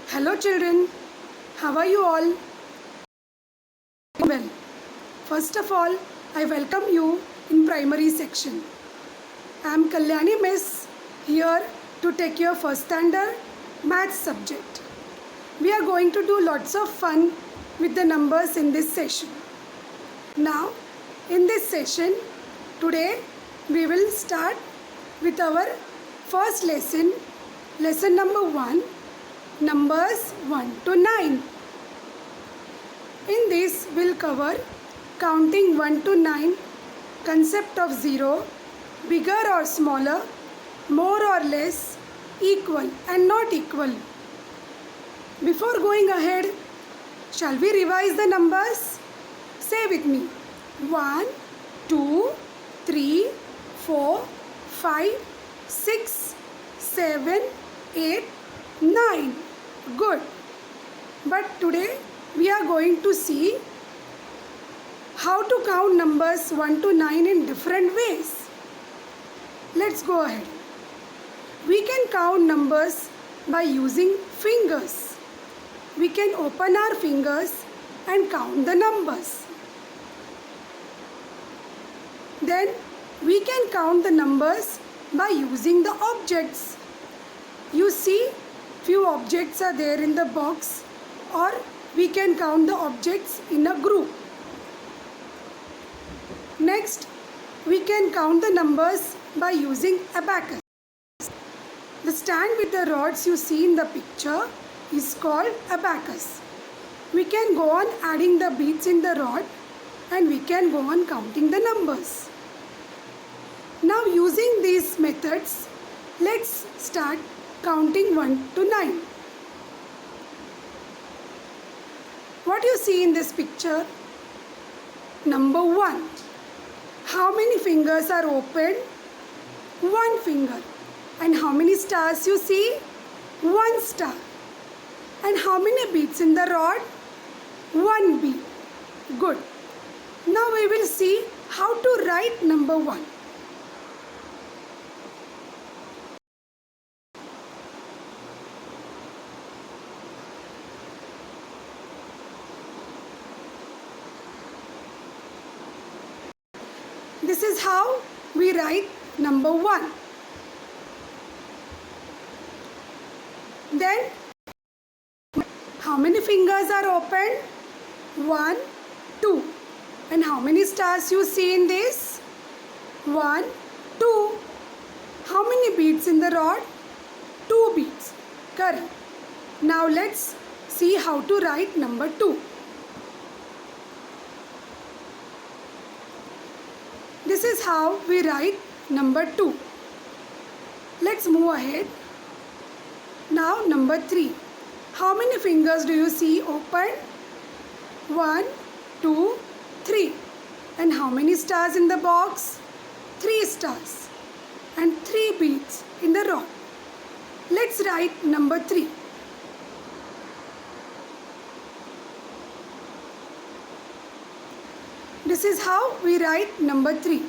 Hello children, how are you all? Well, first of all, I welcome you in primary section. I am Kalyani Miss here to take your first standard maths subject. We are going to do lots of fun with the numbers in this session. Now, in this session, today we will start with our first lesson, lesson number 1, numbers 1 to 9. In this, we'll cover counting 1 to 9, concept of 0, bigger or smaller, more or less, equal and not equal. Before going ahead, shall we revise the numbers? Say with me. 1, 2, 3, 4, 5, 6, 7, 8, 9. Good. But today we are going to see how to count numbers 1 to 9 in different ways. Let's go ahead. We can count numbers by using fingers. We can open our fingers and count the numbers. Then we can count the numbers by using the objects. You see, few objects are there in the box, or we can count the objects in a group. Next, we can count the numbers by using abacus. The stand with the rods you see in the picture is called abacus. We can go on adding the beads in the rod and we can go on counting the numbers. Now, using these methods, let's start counting 1 to 9. What you see in this picture? Number 1. How many fingers are open? 1 finger. And how many stars you see? 1 star. And how many beads in the rod? 1 bead. Good. Now we will see how to write number 1. This is how we write number 1. Then, how many fingers are open? 1, 2. And how many stars you see in this? 1, 2. How many beads in the rod? 2 beads. Correct. Now let's see how to write number 2. This is how we write number 2. Let's move ahead. Now number 3. How many fingers do you see open? 1, 2, 3. And how many stars in the box? 3 stars. And 3 beads in the rod. Let's write number 3. This is how we write number 3.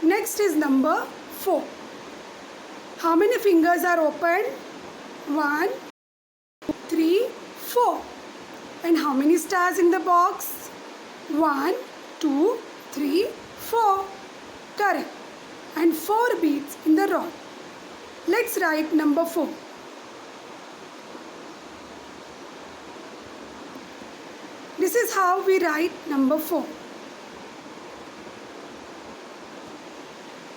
Next is number 4. How many fingers are open? 1, 2, 3, 4. And how many stars in the box? 1, 2, 3, 4. Correct. And 4 beads in the rod. Let's write number 4. This is how we write number 4.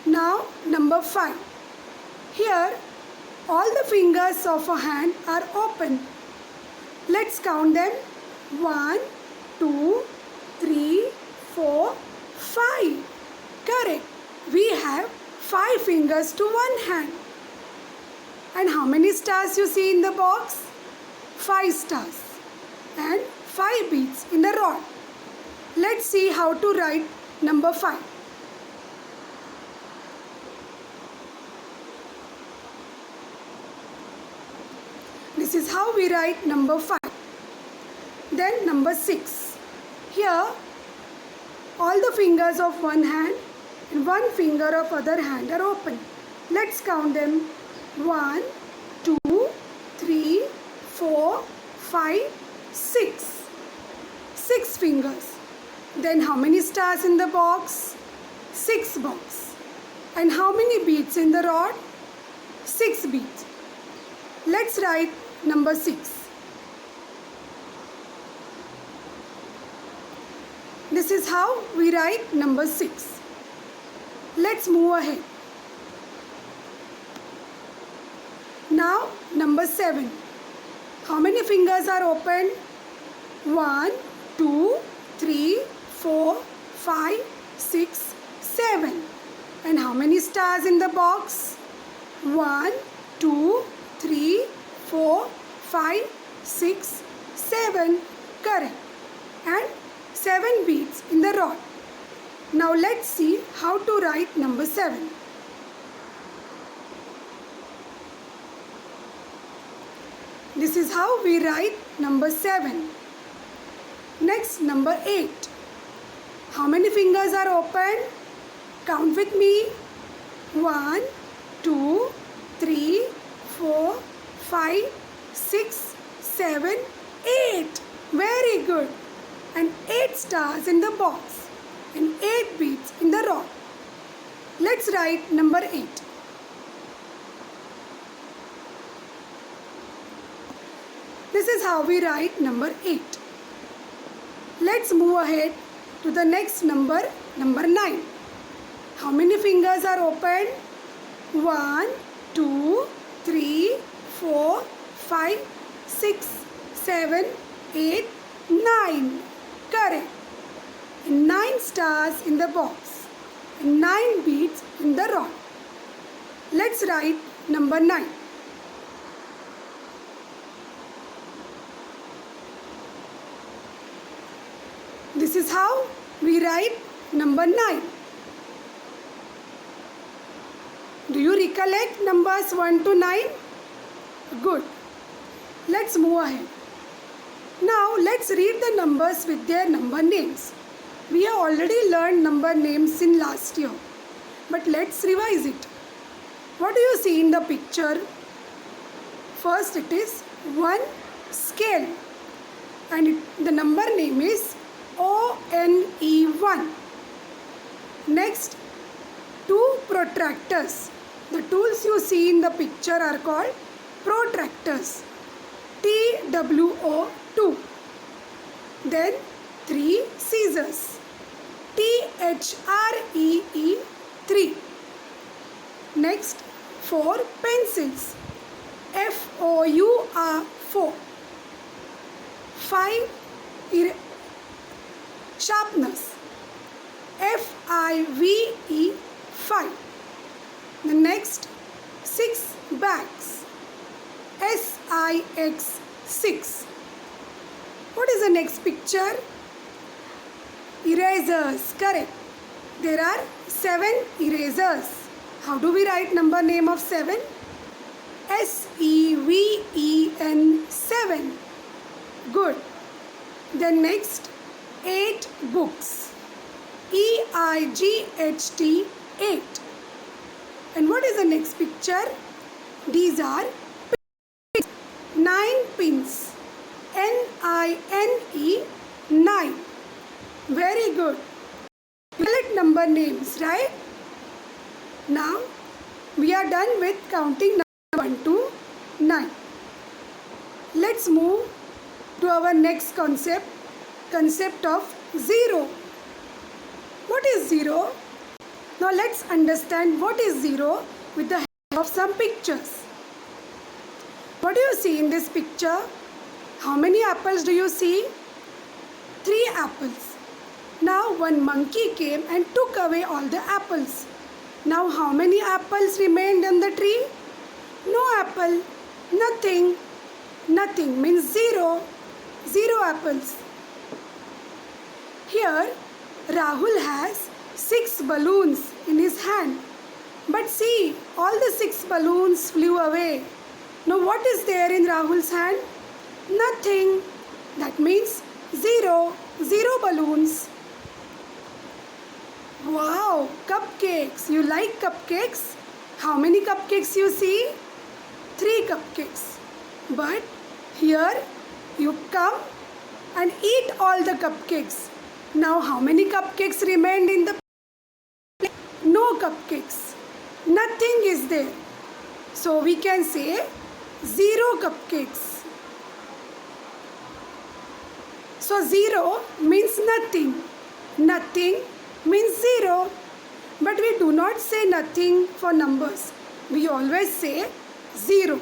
Now number 5. Here all the fingers of a hand are open. Let's count them. 1, 2, 3, 4, 5. Correct. We have 5 fingers to one hand. And how many stars you see in the box? 5 stars. And 5 beads in the rod. Let's see how to write number 5. This is how we write number 5. Then number 6. Here all the fingers of one hand and one finger of other hand are open. Let's count them. 1, 2, 3, 4, 5, 6. 6 fingers. Then how many stars in the box? 6 box. And how many beads in the rod? 6 beads. Let's write number 6. This is how we write number 6. Let's move ahead. Now number 7. How many fingers are open? 1, 2, 3, 4, 5, 6, 7. And how many stars in the box? 1, 2, 3, 4, 5, 6, 7. Correct. And 7 beads in the rod. Now let's see how to write number 7. This is how we write number 7. Next, number 8. How many fingers are open? Count with me. 1, 2, 3, 4, 5, 6, 7, 8. Very good. And 8 stars in the box and 8 beads in the rod. Let's write number 8. This is how we write number 8. Let's move ahead to the next number, number 9. How many fingers are open? 1, 2, 3, 4, 5, 6, 7, 8, 9. Correct. 9 stars in the box and 9 beads in the rod. Let's write number 9. This is how we write number 9. Do you recollect numbers 1 to 9? Good. Let's move ahead. Now let's read the numbers with their number names. We have already learned number names in last year. But let's revise it. What do you see in the picture? First it is 1 scale. And the number name is ONE1. Next, 2 protractors. The tools you see in the picture are called protractors. TWO2. Then 3 scissors. THREE 3. Next, 4 pencils. FOUR 4. 5 sharpness. FIVE 5. The next, 6 bags. SIX 6. What is the next picture? Erasers. Correct. There are 7 erasers. How do we write number name of 7? SEVEN 7. Good. Then next, 8 books. EIGHT 8. And what is the next picture? These are pins. 9 pins. NINE 9. Very good. Collect number names, right? Now we are done with counting number 1 to 9. Let's move to our next concept of 0. What is 0? Now let's understand what is 0 with the help of some pictures. What do you see in this picture? How many apples do you see? 3 apples. Now one monkey came and took away all the apples. Now how many apples remained on the tree? No apple. Nothing. Nothing means 0. 0 apples. Here Rahul has 6 balloons in his hand. But see, all the 6 balloons flew away. Now what is there in Rahul's hand? Nothing. That means 0. 0 balloons. Wow, cupcakes. You like cupcakes? How many cupcakes you see? 3 cupcakes. But here You come and eat all the cupcakes. Now how many cupcakes remained in the plate? No cupcakes. Nothing is there. So we can say 0 cupcakes. So 0 means nothing. Nothing means 0. But we do not say nothing for numbers. We always say 0.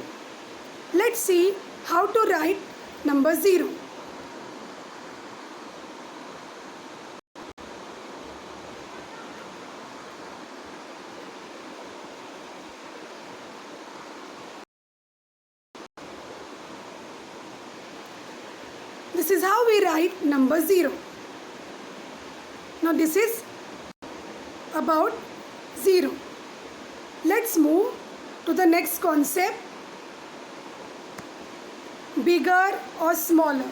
Let's see how to write number 0. This is how we write number 0. Now this is about 0. Let's move to the next concept, bigger or smaller.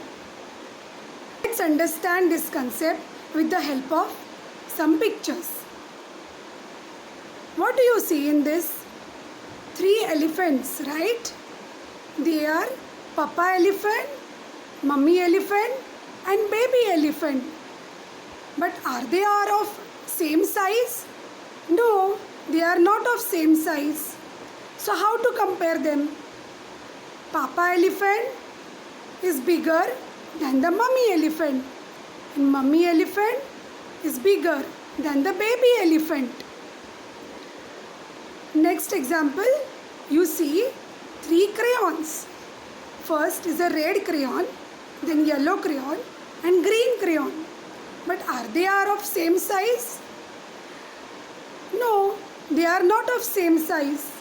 Let's understand this concept with the help of some pictures. What do you see in this? 3 elephants, right? They are Papa elephant, Mummy elephant and baby elephant. But are they of same size? No, they are not of same size. So how to compare them? Papa elephant is bigger than the mummy elephant. And mummy elephant is bigger than the baby elephant. Next example, you see 3 crayons. First is a red crayon, then yellow crayon and green crayon. But are they of same size? No, they are not of same size.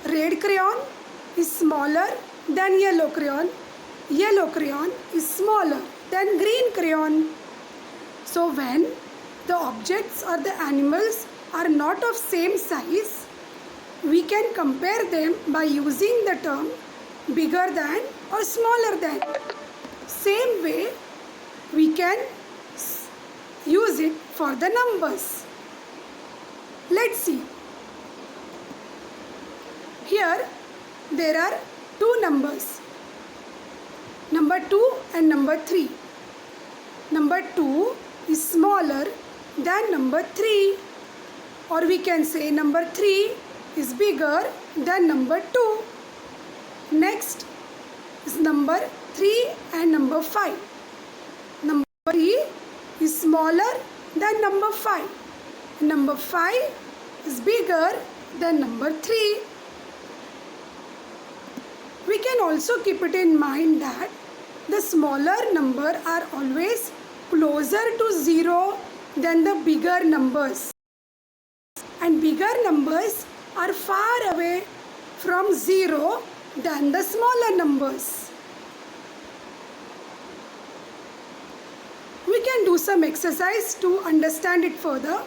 Red crayon is smaller than yellow crayon. Yellow crayon is smaller than green crayon. So when the objects or the animals are not of same size, we can compare them by using the term bigger than or smaller than. Same way, we can use it for the numbers. Let's see. Here there are 2 numbers, number 2 and number 3. Number 2 is smaller than number 3, or we can say number 3 is bigger than number 2. Next is number 3 and number 5. Number 3 is smaller than number 5. Number 5 is bigger than number 3. We can also keep it in mind that the smaller number are always closer to 0 than the bigger numbers. And bigger numbers are far away from 0 than the smaller numbers. We can do some exercise to understand it further.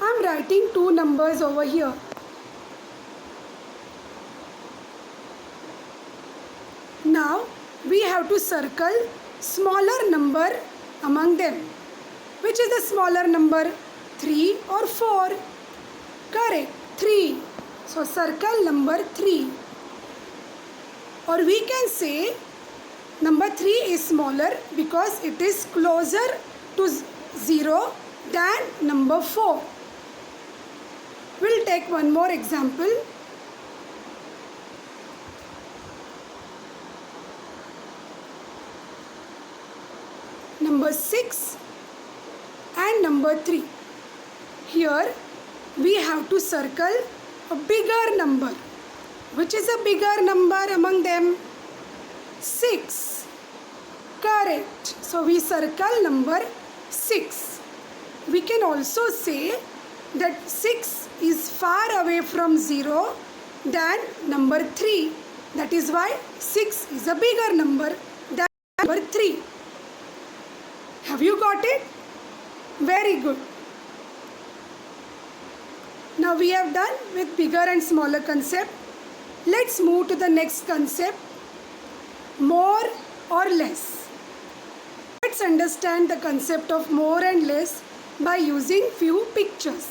I am writing 2 numbers over here. Now we have to circle smaller number among them. Which is the smaller number? 3 or 4? Correct, 3. So circle number 3. Or we can say number 3 is smaller because it is closer to 0 than number 4. We'll take one more example. Number 6 and number 3. Here we have to circle a bigger number. Which is a bigger number among them? 6. Correct. So we circle number 6. We can also say that 6 is far away from 0 than number 3. That is why 6 is a bigger number than number 3. Have you got it? Very good. Now we have done with bigger and smaller concept. Let's move to the next concept, more or less. Let's understand the concept of more and less by using few pictures.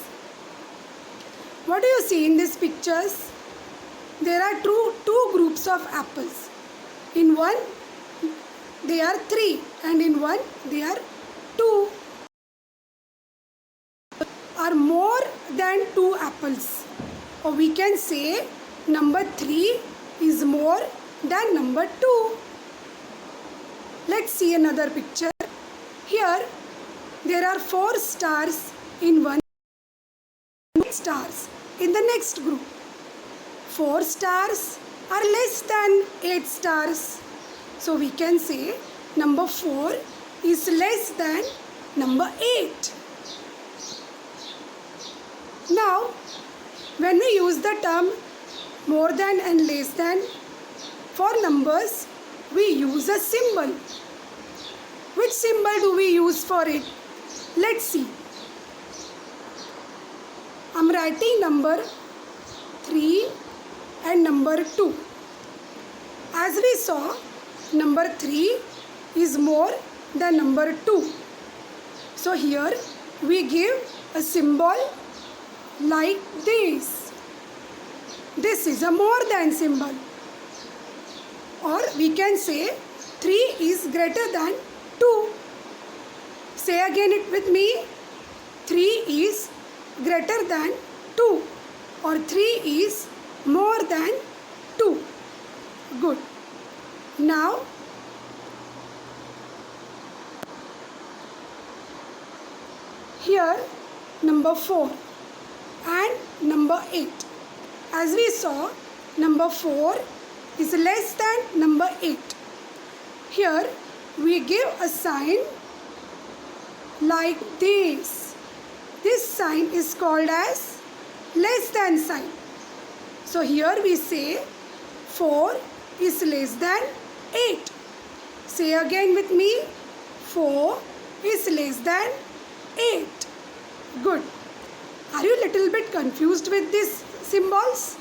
What do you see in these pictures? there are two groups of apples. In one, they are 3, and in one, they are 2. Are more than 2 apples. Or we can say number 3 is more than number 2. Let's see another picture. Here, there are 4 stars in one, stars in the next group. 4 stars are less than 8 stars. So we can say number 4 is less than number 8. Now, when we use the term more than and less than for numbers, we use a symbol. Which symbol do we use for it? Let's see. I'm writing number 3 and number 2. As we saw, number 3 is more than number 2. So here we give a symbol like this. This is a more than symbol. Or we can say 3 is greater than 2. Say again it with me. 3 is greater than 2. Or 3 is more than 2. Good. Now, here number 4 and number 8. As we saw, number 4 is less than number 8. Here we give a sign like this. This sign is called as less than sign. So here we say 4 is less than 8. Say again with me. 4 is less than 8. Good. Are you little bit confused with these symbols?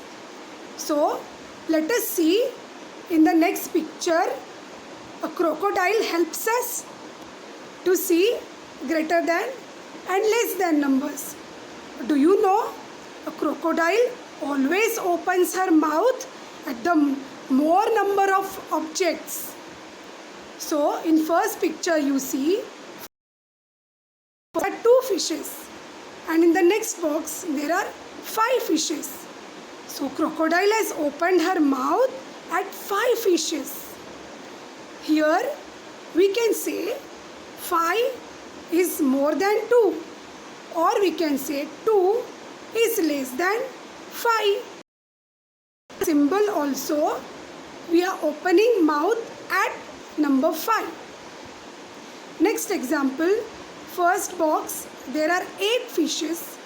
So let us see in the next picture. A crocodile helps us to see greater than and less than numbers. Do you know a crocodile always opens her mouth at the more number of objects. So in first picture you see there are 2 fishes, and in the next box there are 5 fishes. So crocodile has opened her mouth at 5 fishes. Here we can say 5 is more than 2, or we can say 2 is less than 5. Symbol also, we are opening mouth at number 5. Next example, first box there are 8 fishes,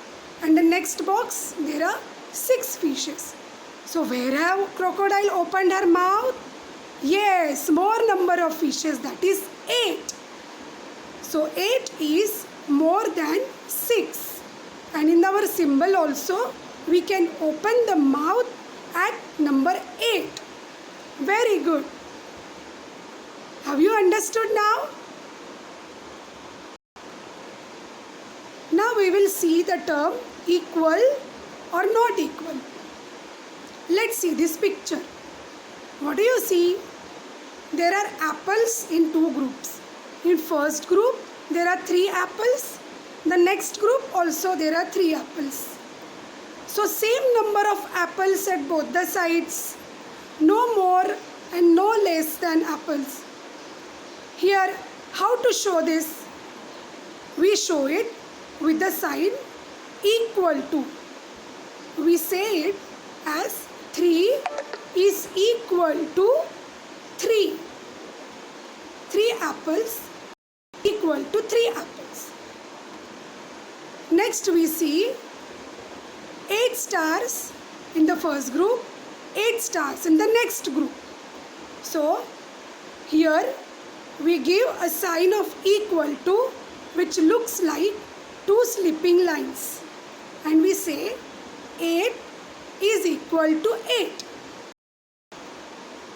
and the next box there are 6 fishes. So where have crocodile opened her mouth? Yes, more number of fishes, that is 8. So 8 is more than 6. And in our symbol also, we can open the mouth at number 8. Very good. Have you understood now? Now we will see the term equal or not equal. Let's see this picture. What do you see? There are apples in 2 groups. In first group, there are 3 apples. The next group also there are 3 apples. So same number of apples at both the sides. No more and no less than apples. Here, how to show this? We show it with the sign equal to. We say it as 3 is equal to 3. 3 apples equal to 3 apples. Next we see 8 stars in the first group, 8 stars in the next group. So here we give a sign of equal to, which looks like 2 slipping lines, and we say 8 is equal to 8.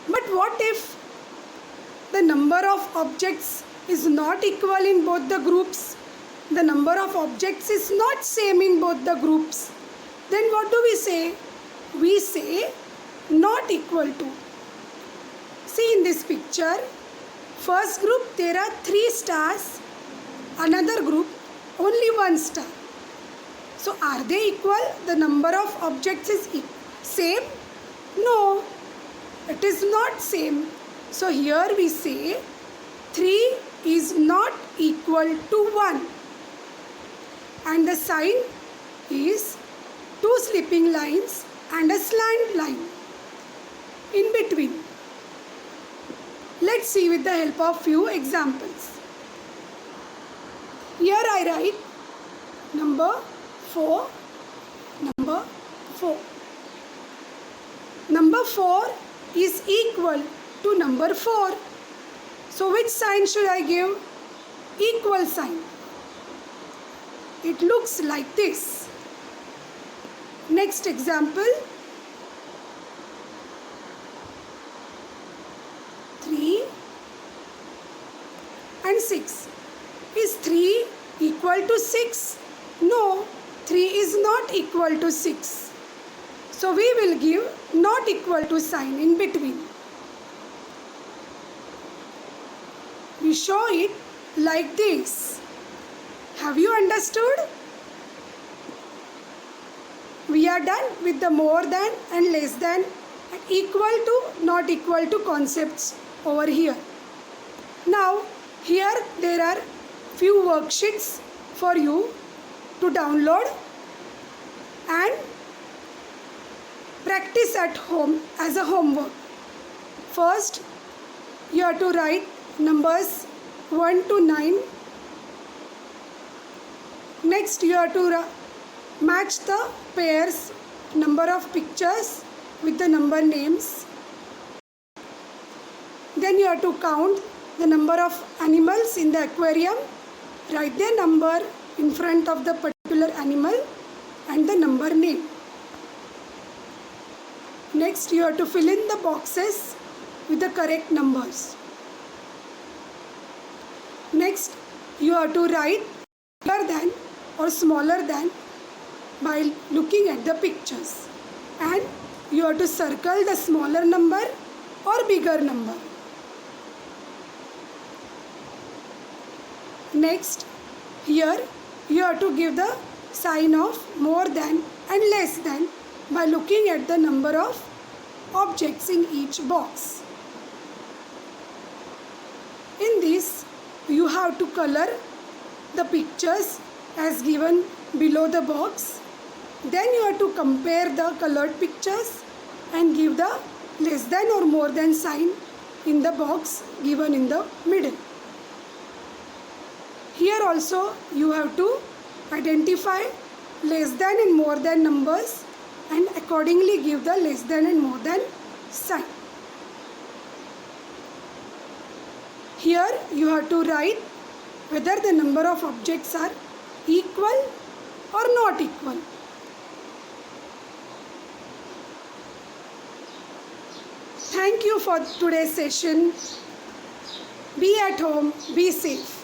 But what if the number of objects is not equal in both the groups? The number of objects is not same in both the groups. Then what do we say? We say not equal to. See in this picture, first group there are 3 stars, another group only 1 star. So are they equal? The number of objects is same? No, it is not same. So here we say 3 is not equal to 1. And the sign is 2 slipping lines and a slant line in between. Let's see with the help of few examples. Here I write number 4, number 4. Number 4 is equal to number 4. So which sign should I give? Equal sign. It looks like this. Next example. 3 and 6. Is 3 equal to 6? No, 3 is not equal to 6. So we will give not equal to sign in between. We show it like this. Have you understood? We are done with the more than and less than and equal to, not equal to concepts over here. Now, here there are few worksheets for you to download and practice at home as a homework. First, you have to write numbers 1 to 9. Next, you have to match the pairs, number of pictures with the number names. Then you have to count the number of animals in the aquarium. Write their number in front of the particular animal and the number name. Next, you have to fill in the boxes with the correct numbers. Next, you have to write bigger than or smaller than by looking at the pictures. And you have to circle the smaller number or bigger number. Next, here you have to give the sign of more than and less than by looking at the number of objects in each box. In this, you have to color the pictures as given below the box. Then you have to compare the colored pictures and give the less than or more than sign in the box given in the middle. Here also you have to identify less than and more than numbers and accordingly give the less than and more than sign. Here you have to write whether the number of objects are equal or not equal. Thank you for today's session. Be at home, be safe.